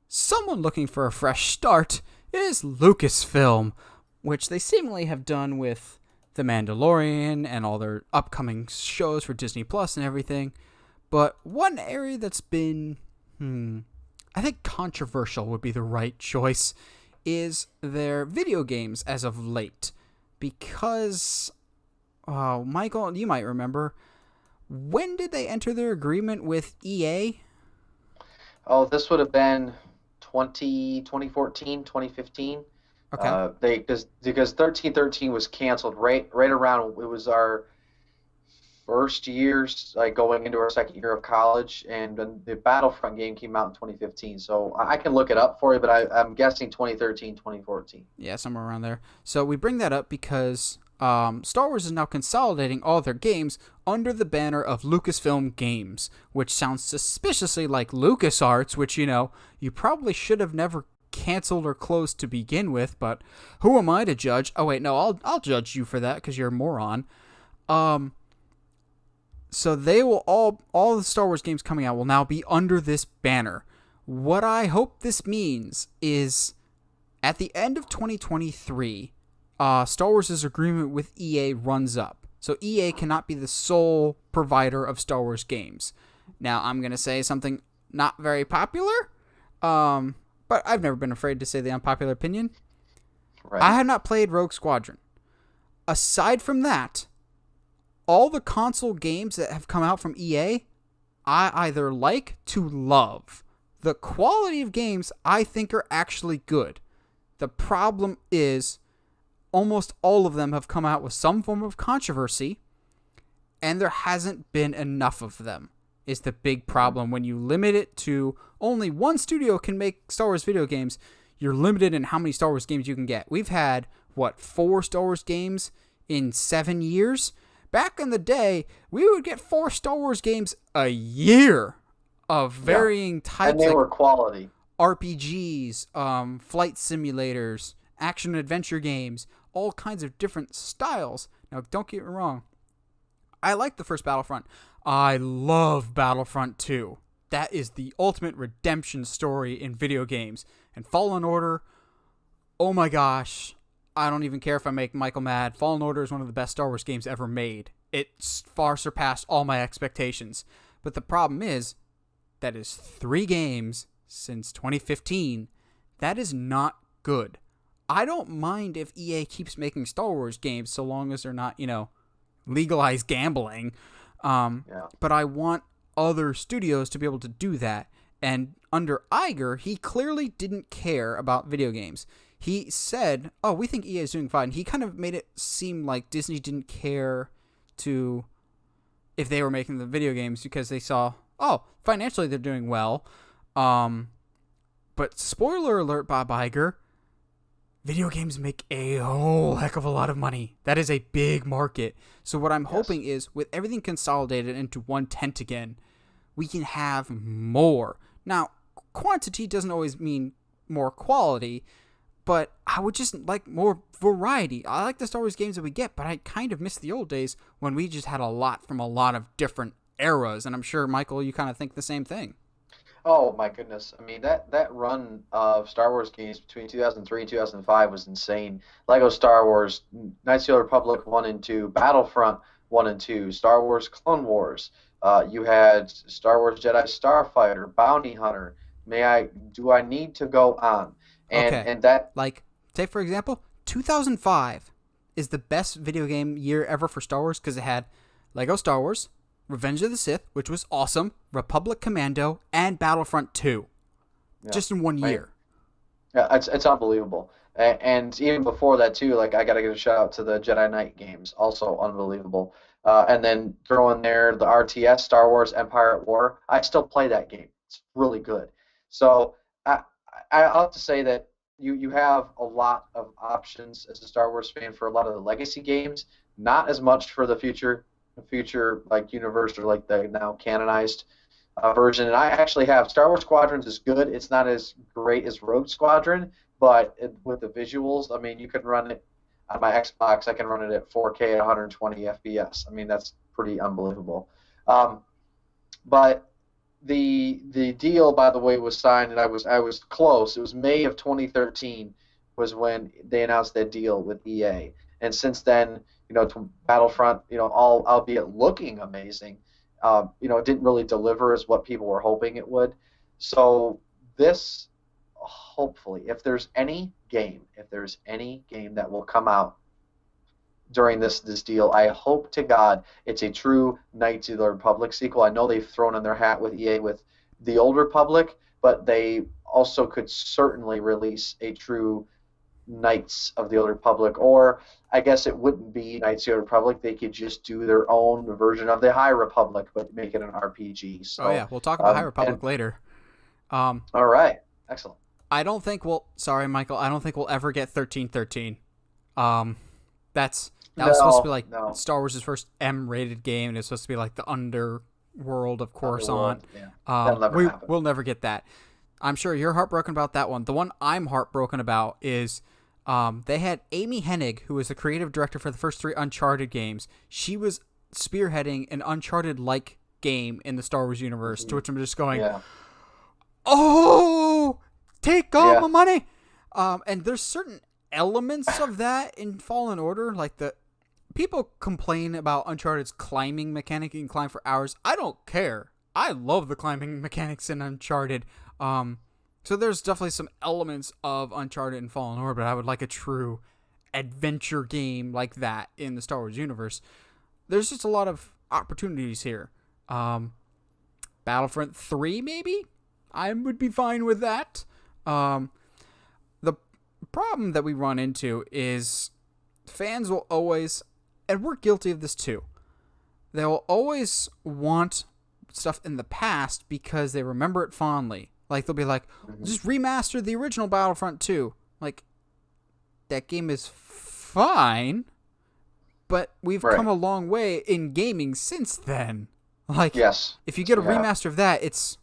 someone looking for a fresh start is Lucasfilm, which they seemingly have done with The Mandalorian and all their upcoming shows for Disney Plus and everything. But one area that's been, I think controversial would be the right choice, is their video games as of late. Because, Michael, you might remember, when did they enter their agreement with EA? Oh, this would have been 2014, 2015. Okay. They because 1313 was canceled right around it was our first years, like going into our second year of college, and then the Battlefront game came out in 2015. So I can look it up for you, but I'm guessing 2013, 2014. Yeah, somewhere around there. So we bring that up because Star Wars is now consolidating all their games under the banner of Lucasfilm Games, which sounds suspiciously like LucasArts, which, you probably should have never canceled or closed to begin with, but who am I to judge? Oh, wait, no, I'll judge you for that because you're a moron. Um, so they will all the Star Wars games coming out will now be under this banner. What I hope this means is at the end of 2023, Star Wars' agreement with EA runs up. So EA cannot be the sole provider of Star Wars games. Now, I'm going to say something not very popular, but I've never been afraid to say the unpopular opinion. I Right. have not played Rogue Squadron. Aside from that, all the console games that have come out from EA, I either like to love. The quality of games I think are actually good. The problem is almost all of them have come out with some form of controversy, and there hasn't been enough of them. Is the big problem when you limit it to only one studio can make Star Wars video games. You're limited in how many Star Wars games you can get. We've had 4 Star Wars games in 7 years. Back in the day, we would get 4 Star Wars games a year of Yeah. varying And types, they like were quality. RPGs, flight simulators, action adventure games, all kinds of different styles. Now, don't get me wrong. I like the first Battlefront. I love Battlefront 2. That is the ultimate redemption story in video games. And Fallen Order, oh my gosh. I don't even care if I make Michael mad. Fallen Order is one of the best Star Wars games ever made. It's far surpassed all my expectations. But the problem is, that is 3 games since 2015. That is not good. I don't mind if EA keeps making Star Wars games so long as they're not, legalized gambling. Yeah. But I want other studios to be able to do that. And under Iger, he clearly didn't care about video games. He said, "Oh, we think EA is doing fine." He kind of made it seem like Disney didn't care to if they were making the video games because they saw, oh, financially they're doing well. But spoiler alert, Bob Iger, video games make a whole heck of a lot of money. That is a big market. So what I'm Yes. hoping is, with everything consolidated into one tent again, we can have more. Now, quantity doesn't always mean more quality, but I would just like more variety. I like the Star Wars games that we get, but I kind of miss the old days when we just had a lot from a lot of different eras. And I'm sure, Michael, you kind of think the same thing. Oh my goodness. I mean that run of Star Wars games between 2003 and 2005 was insane. Lego Star Wars, Knights of the Old Republic 1 and 2, Battlefront 1 and 2, Star Wars Clone Wars. You had Star Wars Jedi Starfighter, Bounty Hunter. Do I need to go on? And Okay. and that Like, take for example, 2005 is the best video game year ever for Star Wars because it had Lego Star Wars, Revenge of the Sith, which was awesome, Republic Commando, and Battlefront 2, yeah. just in one I year. Yeah, it's unbelievable. And even before that too, like I gotta give a shout out to the Jedi Knight games, also unbelievable. And then throw in there the RTS, Star Wars Empire at War. I still play that game. It's really good. So I I'll have to say that you have a lot of options as a Star Wars fan for a lot of the legacy games. Not as much for the future like universe or like the now canonized version. And I actually have Star Wars Squadrons is good. It's not as great as Rogue Squadron, but with the visuals, I mean, you can run it on my Xbox. I can run it at 4K at 120 FPS. I mean, that's pretty unbelievable. Um, but the deal, by the way, was signed, and I was close. It was May of 2013 was when they announced that deal with EA, and since then, Battlefront, all albeit looking amazing, it didn't really deliver as what people were hoping it would. So this, hopefully, if there's any game that will come out during this deal. I hope to God it's a true Knights of the Republic sequel. I know they've thrown in their hat with EA with the Old Republic, but they also could certainly release a true Knights of the Old Republic, or I guess it wouldn't be Knights of the Old Republic. They could just do their own version of the High Republic, but make it an RPG. Oh So, yeah, we'll talk about High and Republic later. Um, all right, excellent. I don't think we'll. Sorry, Michael. I don't think we'll ever get 1313. Um, that was supposed to be No, like no, Star Wars' first M-rated game, and it's supposed to be like the underworld of Coruscant. Underworld. Yeah, that'll never happen. We'll never get that. I'm sure you're heartbroken about that one. The one I'm heartbroken about is they had Amy Hennig, who was the creative director for the first 3 Uncharted games. She was spearheading an Uncharted-like game in the Star Wars universe, to which I'm just going, Yeah, oh, take all yeah, my money. And there's certain elements of that in Fallen Order, like the people complain about Uncharted's climbing mechanic. You can climb for hours. I don't care. I love the climbing mechanics in Uncharted. So there's definitely some elements of Uncharted and Fallen Order, but I would like a true adventure game like that in the Star Wars universe. There's just a lot of opportunities here. Battlefront 3, maybe? I would be fine with that. The problem that we run into is fans will always, and we're guilty of this too, they will always want stuff in the past because they remember it fondly. Like, they'll be like, hmm just remaster the original Battlefront 2. Like, that game is fine, but we've come right. a long way in gaming since then. Like, Yes, if you yes, get a we have. remaster of that, it's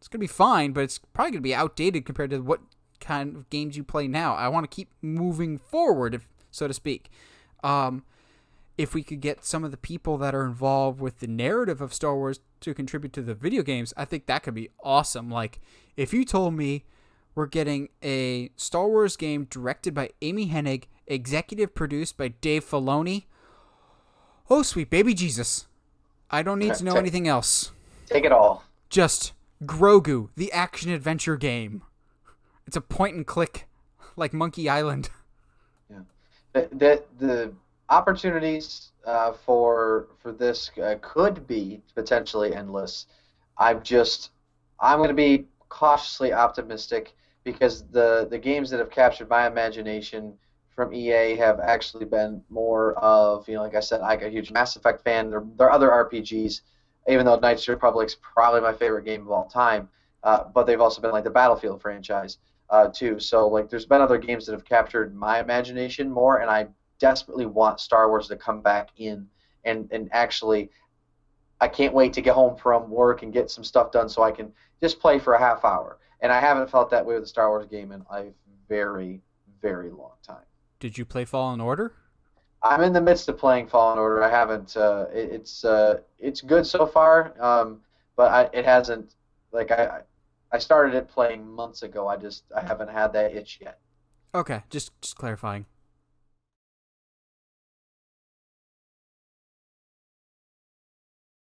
gonna be fine, but it's probably gonna be outdated compared to what kind of games you play now. I want to keep moving forward, if so to speak. Um, if we could get some of the people that are involved with the narrative of Star Wars to contribute to the video games, I think that could be awesome. Like, if you told me we're getting a Star Wars game directed by Amy Hennig, executive produced by Dave Filoni, oh sweet baby Jesus, I don't need to know Ta- anything else. Take it all. Just Grogu, the action adventure game. It's a point and click like Monkey Island. Yeah. The opportunities for this could be potentially endless. I'm just I'm going to be cautiously optimistic because the games that have captured my imagination from EA have actually been more of, like I said, I'm a huge Mass Effect fan. There are other RPGs, even though Knights of the Republic's probably my favorite game of all time. But they've also been like the Battlefield franchise too. So like, there's been other games that have captured my imagination more, and I desperately want Star Wars to come back in and actually. I can't wait to get home from work and get some stuff done so I can just play for a half hour. And I haven't felt that way with a Star Wars game in a very, very long time. Did you play Fallen Order? I'm in the midst of playing Fallen Order. I haven't. It's good so far, but it hasn't. Like I started it playing months ago. I haven't had that itch yet. Okay, just clarifying.